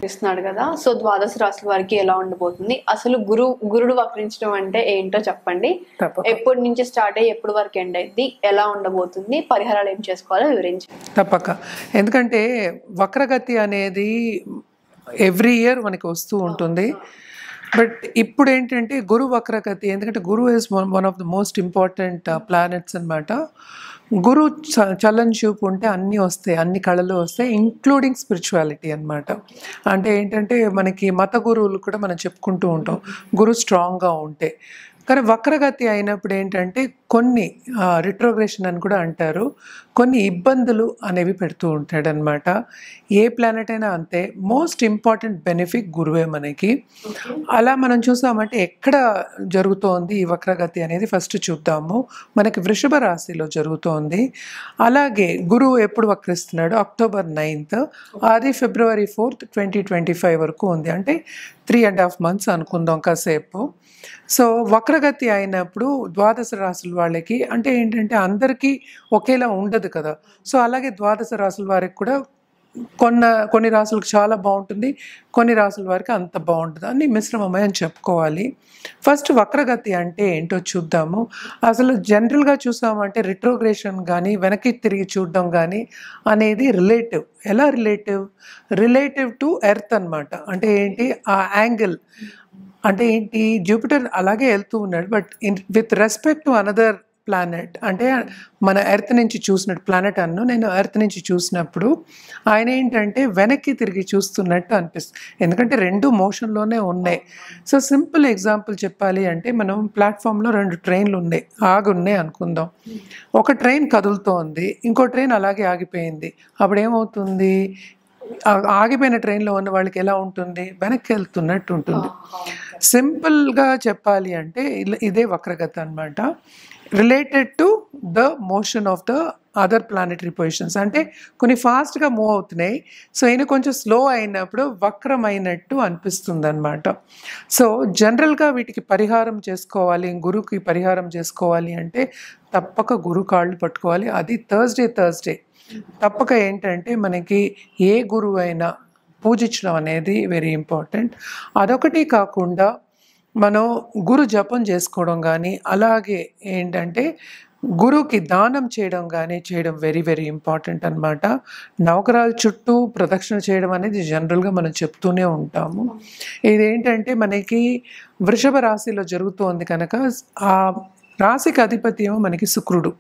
ఇస్తున్నాడు కదా, సో ద్వాదశ రాశుల వారికి ఎలా ఉండబోతుంది, అసలు గురుడు వక్రించడం అంటే ఏంటో చెప్పండి. ఎప్పటి నుంచి స్టార్ట్ అయ్యి ఎప్పటి వరకు ఎండ్ అయింది, ఎలా ఉండబోతుంది, పరిహారాలు ఏం చేసుకోవాలో వివరించండి. తప్పక. ఎందుకంటే వక్రగతి అనేది ఎవ్రీ ఇయర్ మనకి వస్తూ ఉంటుంది. బట్ ఇప్పుడు ఏంటంటే గురు వక్రగతి, ఎందుకంటే Guru is one of the most important planets అనమాట. గురు చలన్ చూపు ఉంటే అన్నీ వస్తాయి, అన్ని కళలు వస్తాయి, ఇంక్లూడింగ్ స్పిరిచువాలిటీ అనమాట. అంటే ఏంటంటే మనకి మత గురువులు కూడా మనం చెప్పుకుంటూ ఉంటాం గురు స్ట్రాంగ్గా ఉంటే. కానీ వక్రగతి అయినప్పుడు ఏంటంటే కొన్ని రిట్రోగ్రెషన్ అని కూడా అంటారు, కొన్ని ఇబ్బందులు అనేవి పెడుతూ ఉంటాడనమాట. ఏ ప్లానెట్ అయినా అంతే. మోస్ట్ ఇంపార్టెంట్ బెనిఫిట్ గురువే మనకి. అలా మనం చూసామంటే ఎక్కడ జరుగుతోంది ఈ వక్రగతి అనేది ఫస్ట్ చూద్దాము. మనకి వృషభ రాశిలో జరుగుతోంది. అలాగే గురువు ఎప్పుడు వక్రిస్తున్నాడు, October 9th, అది February 4th, 2025 వరకు ఉంది. అంటే 3.5 months అనుకుందాం కాసేపు. సో వక్రగతి అయినప్పుడు ద్వాదశ రాశుల వాళ్ళకి అంటే ఏంటంటే అందరికీ ఒకేలా ఉండదు కదా. సో అలాగే ద్వాదశ రాశుల వారికి కూడా కొన్ని రాశులకు చాలా బాగుంటుంది, కొన్ని రాశుల వారికి అంత బాగుంటుంది, అన్ని మిశ్రమమే అని చెప్పుకోవాలి. ఫస్ట్ వక్రగతి అంటే ఏంటో చూద్దాము. అసలు జనరల్గా చూసామంటే రిట్రోగ్రేషన్ కానీ వెనక్కి తిరిగి చూడడం కానీ అనేది రిలేటివ్. ఎలా రిలేటివ్ టు ఎర్త్ అనమాట. అంటే ఏంటి ఆ యాంగిల్ అంటే ఏంటి, జూపిటర్ అలాగే వెళ్తూ ఉన్నాడు, but with respect to another planet. అంటే మన ఎర్త్ నుంచి చూసినట్టు ప్లానెట్ నేను ఎర్త్ నుంచి చూసినప్పుడు ఆయన ఏంటంటే వెనక్కి తిరిగి చూస్తున్నట్టు అనిపిస్తుంది, ఎందుకంటే రెండు మోషన్లోనే ఉన్నాయి. సో సింపుల్ ఎగ్జాంపుల్ చెప్పాలి అంటే మనం ప్లాట్ఫామ్లో 2 ట్రైన్లు ఉన్నాయి, ఆగున్నాయి అనుకుందాం. ఒక ట్రైన్ కదులుతోంది, ఇంకో ట్రైన్ అలాగే ఆగిపోయింది. అప్పుడు ఏమవుతుంది, ఆగిపోయిన ట్రైన్లో ఉన్న వాళ్ళకి ఎలా ఉంటుంది, వెనక్కి వెళ్తున్నట్టు ఉంటుంది. సింపుల్గా చెప్పాలి అంటే ఇదే వక్రగతి అనమాట. Related to the motion of the other planetary positions. అంటే కొన్ని ఫాస్ట్గా మూవ్ అవుతున్నాయి, సో ఈయన కొంచెం స్లో అయినప్పుడు వక్రమైనట్టు అనిపిస్తుంది అనమాట. సో జనరల్గా వీటికి పరిహారం చేసుకోవాలి, గురువుకి పరిహారం చేసుకోవాలి అంటే తప్పక గురు కాళ్ళు పట్టుకోవాలి. అది థర్స్డే తప్పక ఏంటంటే మనకి ఏ గురువు అయినా పూజించడం అనేది వెరీ ఇంపార్టెంట్. అదొకటి కాకుండా మనం గురు జపం చేసుకోవడం కానీ, అలాగే ఏంటంటే గురువుకి దానం చేయడం కానీ చేయడం వెరీ వెరీ ఇంపార్టెంట్ అనమాట. నవగ్రహాల చుట్టూ ప్రదక్షిణ చేయడం అనేది జనరల్గా మనం చెప్తూనే ఉంటాము. ఇదేంటంటే మనకి వృషభ రాశిలో జరుగుతోంది కనుక ఆ రాశికి అధిపతి ఏమో మనకి శుక్రుడు.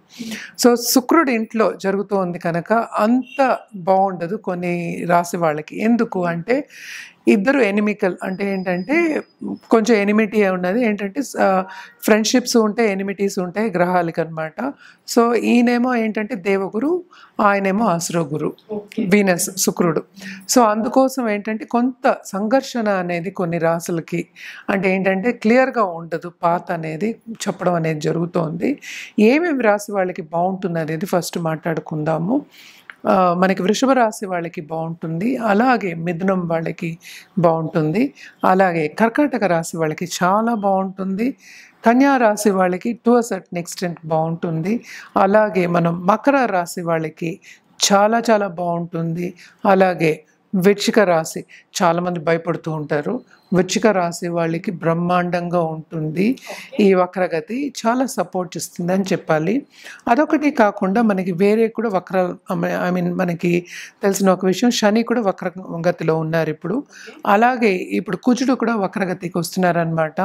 సో శుక్రుడు ఇంట్లో జరుగుతోంది కనుక అంత బాగుండదు కొన్ని రాశి వాళ్ళకి. ఎందుకు అంటే ఇద్దరు ఎనిమికల్, అంటే ఏంటంటే కొంచెం ఎనిమిటీ ఉన్నది, ఏంటంటే ఫ్రెండ్షిప్స్ ఉంటాయి, ఎనిమిటీస్ ఉంటాయి గ్రహాలకి అనమాట. సో ఈయనేమో ఏంటంటే దేవగురు, ఆయనేమో అసురగురు, వీనస్ శుక్రుడు. సో అందుకోసం ఏంటంటే కొంత సంఘర్షణ అనేది కొన్ని రాసులకి అంటే ఏంటంటే క్లియర్గా ఉండదు, పాత్ అనేది చెప్పడం అనేది జరుగుతోంది. ఏమేమి రాసి వాళ్ళకి బాగుంటుంది అనేది ఫస్ట్ మాట్లాడుకుందాము. మనకి వృషభ రాశి వాళ్ళకి బాగుంటుంది, అలాగే మిథునం వాళ్ళకి బాగుంటుంది, అలాగే కర్కాటక రాశి వాళ్ళకి చాలా బాగుంటుంది, కన్యా రాశి వాళ్ళకి టు అ సర్టన్ ఎక్స్టెంట్ బాగుంటుంది, అలాగే మనం మకర రాశి వాళ్ళకి చాలా చాలా బాగుంటుంది, అలాగే వృశ్చిక రాశి చాలామంది భయపడుతూ ఉంటారు, వృశ్చిక రాశి వాళ్ళకి బ్రహ్మాండంగా ఉంటుంది. ఈ వక్రగతి చాలా సపోర్ట్ ఇస్తుంది అని చెప్పాలి. అదొకటి కాకుండా మనకి వేరే కూడా మనకి తెలిసిన ఒక విషయం, శని కూడా వక్రగతిలో ఉన్నారు ఇప్పుడు. అలాగే ఇప్పుడు కుజుడు కూడా వక్రగతికి వస్తున్నారనమాట.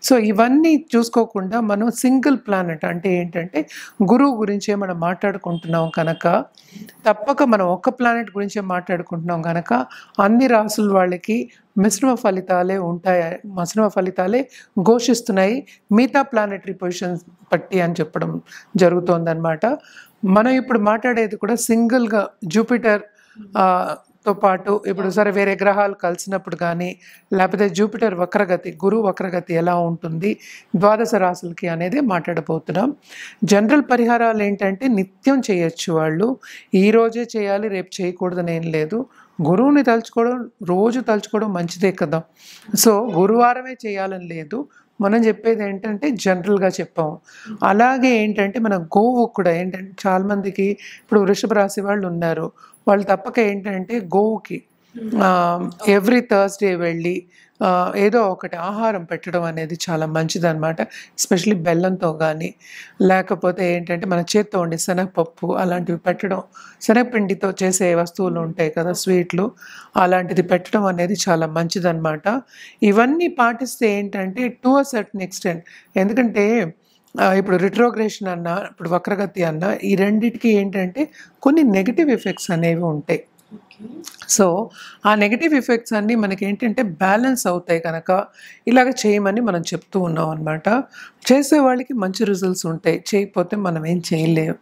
సో ఇవన్నీ చూసుకోకుండా మనం సింగిల్ ప్లానెట్ అంటే ఏంటంటే గురువు గురించే మనం మాట్లాడుకుంటున్నాం కనుక, తప్పక మనం ఒక్క ప్లానెట్ గురించే మాట్లాడుకుంటున్నాం కనుక అన్ని రాసుల వాళ్ళకి మిశ్రమ ఫలితాలే ఘోషిస్తున్నాయి మిగతా ప్లానెటరీ పొజిషన్స్ బట్టి అని చెప్పడం జరుగుతోందన్నమాట. మనం ఇప్పుడు మాట్లాడేది కూడా సింగిల్గా జూపిటర్ తో పాటు ఇప్పుడు సరే వేరే గ్రహాలు కలిసినప్పుడు కానీ, లేకపోతే జూపిటర్ వక్రగతి, గురు వక్రగతి ఎలా ఉంటుంది ద్వాదశ రాశులకి అనేది మాట్లాడబోతున్నాం. జనరల్ పరిహారాలు ఏంటంటే నిత్యం చేయొచ్చు, వాళ్ళు ఈరోజే చేయాలి రేపు చేయకూడదని ఏం లేదు. గురువుని రోజు తలుచుకోవడం మంచిదే కదా. సో గురువారమే చేయాలని లేదు, మనం చెప్పేది ఏంటంటే జనరల్గా చెప్పాము. అలాగే ఏంటంటే మన గోవు కూడా ఏంటంటే చాలామందికి ఇప్పుడు వృషభ రాశి వాళ్ళు ఉన్నారు, వాళ్ళు తప్పక ఏంటంటే గోవుకి ఎవ్రీ థర్స్డే వెళ్ళి ఏదో ఒకటి ఆహారం పెట్టడం అనేది చాలా మంచిదన్నమాట. ఎస్పెషల్లీ బెల్లంతో కానీ, లేకపోతే ఏంటంటే మన చేత్తో ఉండే శనగపప్పు అలాంటివి పెట్టడం, శనగపిండితో చేసే వస్తువులు ఉంటాయి కదా, స్వీట్లు, అలాంటిది పెట్టడం అనేది చాలా మంచిదన్నమాట. ఇవన్నీ పాటిస్తే ఏంటంటే టు అ సర్టన్ ఎక్స్టెంట్, ఎందుకంటే ఇప్పుడు రిట్రోగ్రేషన్ అన్న, ఇప్పుడు వక్రగతి అన్న, ఈ రెండిటికి ఏంటంటే కొన్ని నెగిటివ్ ఎఫెక్ట్స్ అనేవి ఉంటాయి. సో ఆ నెగిటివ్ ఎఫెక్ట్స్ అన్నీ మనకి ఏంటంటే బ్యాలెన్స్ అవుతాయి కనుక ఇలాగ చేయమని మనం చెప్తూ ఉన్నాం అనమాట. చేసే వాళ్ళకి మంచి రిజల్ట్స్ ఉంటాయి, చేయకపోతే మనం ఏం చేయలేము.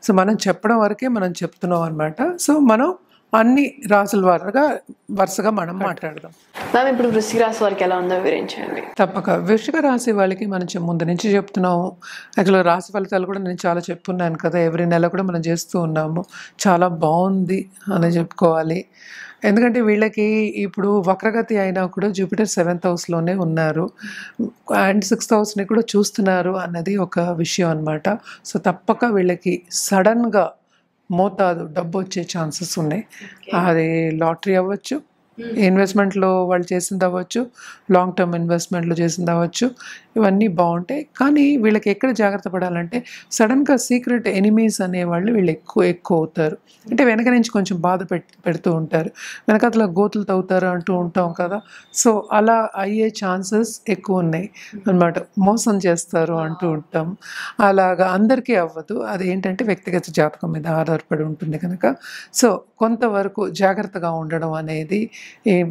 సో మనం చెప్పడం వరకే మనం చెప్తున్నాం అనమాట. సో మనం అన్ని రాసుల వరుసగా మనం మాట్లాడదాం. మ్యామ్, ఇప్పుడు వృశ్చిక రాశి వారికి ఎలా ఉందో వివరించండి. తప్పక. వృశ్చిక రాశి వాళ్ళకి మనం ముందు నుంచి చెప్తున్నాము. యాక్చువల్గా రాశి ఫలితాలు కూడా నేను చాలా చెప్పున్నాను కదా, ఎవ్రీ నెల కూడా మనం చేస్తూ ఉన్నాము. చాలా బాగుంది అని చెప్పుకోవాలి. ఎందుకంటే వీళ్ళకి ఇప్పుడు వక్రగతి అయినా కూడా జూపిటర్ 7th హౌస్లోనే ఉన్నారు అండ్ 6th హౌస్ని కూడా చూస్తున్నారు అన్నది ఒక విషయం అనమాట. సో తప్పక వీళ్ళకి సడన్గా మోతాదు డబ్బు వచ్చే ఛాన్సెస్ ఉన్నాయి. అది లాటరీ అవ్వచ్చు, ఇన్వెస్ట్మెంట్లో వాళ్ళు చేసింది అవ్వచ్చు, లాంగ్ టర్మ్ ఇన్వెస్ట్మెంట్లో చేసింది అవ్వచ్చు, ఇవన్నీ బాగుంటాయి. కానీ వీళ్ళకి ఎక్కడ జాగ్రత్త పడాలంటే సడన్గా సీక్రెట్ ఎనిమీస్ అనేవాళ్ళు వీళ్ళు ఎక్కువ అవుతారు. అంటే వెనక నుంచి కొంచెం బాధ పెడుతూ ఉంటారు, వెనకతల గోతులు తవ్వుతారు అంటూ ఉంటాం కదా. సో అలా అయ్యే ఛాన్సెస్ ఎక్కువ ఉన్నాయి అన్నమాట. మోసం చేస్తారు అంటూ ఉంటాం. అలాగా అందరికీ అవ్వదు, అది ఏంటంటే వ్యక్తిగత జాతకం మీద ఆధారపడి ఉంటుంది కనుక. సో కొంతవరకు జాగ్రత్తగా ఉండడం అనేది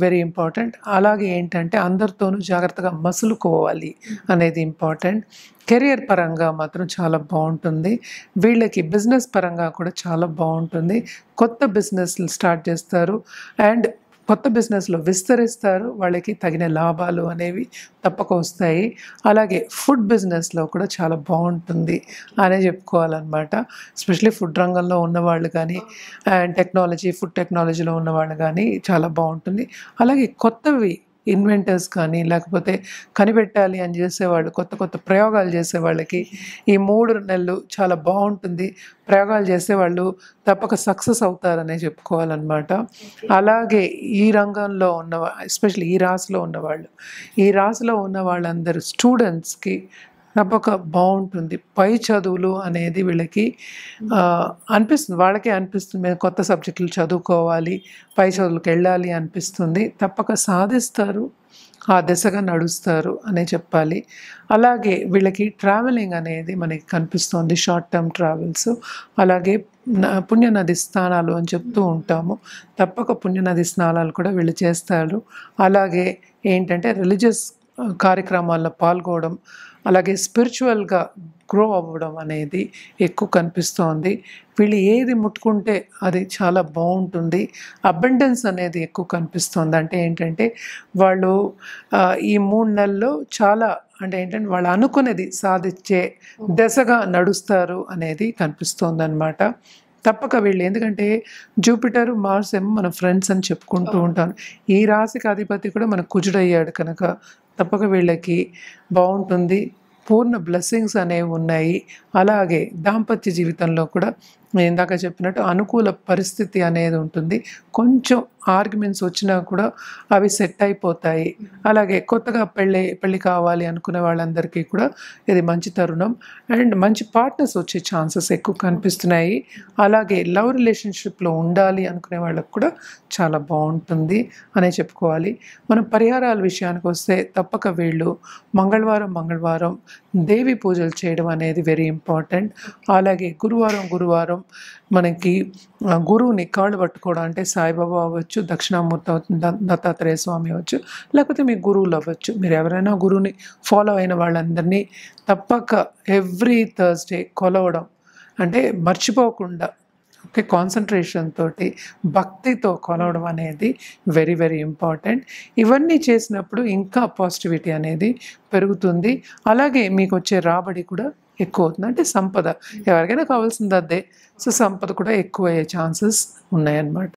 వెరీ ఇంపార్టెంట్. అలాగే ఏంటంటే అందరితోనూ జాగ్రత్తగా మసులుకోవాలి అనేది ఇంపార్టెంట్. కెరియర్ పరంగా మాత్రం చాలా బాగుంటుంది. వీళ్ళకి బిజినెస్ పరంగా కూడా చాలా బాగుంటుంది. కొత్త బిజినెస్లు స్టార్ట్ చేస్తారు అండ్ కొత్త బిజినెస్లో విస్తరిస్తారు. వాళ్ళకి తగిన లాభాలు అనేవి తప్పక వస్తాయి. అలాగే ఫుడ్ బిజినెస్లో కూడా చాలా బాగుంటుంది అనే చెప్పుకోవాలన్నమాట. ఎస్పెషలీ ఫుడ్ రంగంలో ఉన్నవాళ్ళు కానీ అండ్ ఫుడ్ టెక్నాలజీలో ఉన్నవాళ్ళు కానీ చాలా బాగుంటుంది. అలాగే కొత్తవి ఇన్వెంటర్స్ కానీ లేకపోతే కనిపెట్టాలి అని చేసేవాళ్ళు, కొత్త ప్రయోగాలు చేసేవాళ్ళకి ఈ 3 నెలలు చాలా బాగుంటుంది. ప్రయోగాలు చేసేవాళ్ళు తప్పక సక్సెస్ అవుతారనే చెప్పుకోవాలన్నమాట. అలాగే ఈ రంగంలో ఎస్పెషల్లీ ఈ రాశిలో ఉన్న వాళ్ళందరూ స్టూడెంట్స్కి తప్పక బాగుంటుంది. పై చదువులు అనేది వీళ్ళకి అనిపిస్తుంది, వాళ్ళకే అనిపిస్తుంది మేము కొత్త సబ్జెక్టులు చదువుకోవాలి, పై చదువులకు వెళ్ళాలి అనిపిస్తుంది. తప్పక సాధిస్తారు, ఆ దిశగా నడుస్తారు అనే చెప్పాలి. అలాగే వీళ్ళకి ట్రావెలింగ్ అనేది మనకి కనిపిస్తుంది, షార్ట్ టర్మ్ ట్రావెల్స్. అలాగే పుణ్యనది స్నానాలు అని చెప్తూ ఉంటాము, తప్పక పుణ్యనది స్నానాలు కూడా వీళ్ళు చేస్తారు. అలాగే ఏంటంటే రిలీజియస్ కార్యక్రమాల్లో పాల్గొనడం, అలాగే స్పిరిచువల్గా గ్రో అవ్వడం అనేది ఎక్కువ కనిపిస్తోంది. వీళ్ళు ఏది ముట్టుకుంటే అది చాలా బాగుంటుంది. అబండెన్స్ అనేది ఎక్కువ కనిపిస్తుంది. అంటే ఏంటంటే వాళ్ళు ఈ 3 నెలల్లో చాలా అంటే ఏంటంటే వాళ్ళు అనుకునేది సాధించే దశగా నడుస్తారు అనేది కనిపిస్తోంది అన్నమాట. తప్పక వీళ్ళు ఎందుకంటే జూపిటర్ మార్స్ ఏమో మన ఫ్రెండ్స్ అని చెప్పుకుంటూ ఉంటాను. ఈ రాశికి అధిపతి కూడా మనకు కుజుడయ్యాడు కనుక తప్పక వీళ్ళకి బాగుంటుంది. పూర్ణ బ్లెస్సింగ్స్ అనేవి ఉన్నాయి. అలాగే దాంపత్య జీవితంలో కూడా నేను ఇందాక చెప్పినట్టు అనుకూల పరిస్థితి అనేది ఉంటుంది. కొంచెం ఆర్గ్యుమెంట్స్ వచ్చినా కూడా అవి సెట్ అయిపోతాయి. అలాగే కొత్తగా పెళ్ళి కావాలి అనుకునే వాళ్ళందరికీ కూడా ఇది మంచి తరుణం అండ్ మంచి పార్ట్నర్స్ వచ్చే ఛాన్సెస్ ఎక్కువ కనిపిస్తున్నాయి. అలాగే లవ్ రిలేషన్షిప్లో ఉండాలి అనుకునే వాళ్ళకు కూడా చాలా బాగుంటుంది అనే చెప్పుకోవాలి. మనం పరిహారాల విషయానికి వస్తే తప్పక వీళ్ళు మంగళవారం దేవి పూజలు చేయడం అనేది వెరీ ఇంపార్టెంట్. అలాగే గురువారం మనకి గురువుని కాళ్ళు పట్టుకోవడం, అంటే సాయిబాబా అవ్వచ్చు, దక్షిణామూర్తి దత్తాత్రేయ స్వామి అవ్వచ్చు, లేకపోతే మీ గురువులు అవ్వచ్చు. మీరు ఎవరైనా గురువుని ఫాలో అయిన వాళ్ళందరినీ తప్పక ఎవ్రీ థర్స్డే కొలవడం, అంటే మర్చిపోకుండా కాన్సన్ట్రేషన్ తోటి భక్తితో కొలవడం అనేది వెరీ వెరీ ఇంపార్టెంట్. ఇవన్నీ చేసినప్పుడు ఇంకా పాజిటివిటీ అనేది పెరుగుతుంది. అలాగే మీకు వచ్చే రాబడి కూడా ఎక్కువ అవుతుంది. అంటే సంపద ఎవరికైనా కావాల్సింది అదే. సో సంపద కూడా ఎక్కువ అయ్యే ఛాన్సెస్ ఉన్నాయన్నమాట.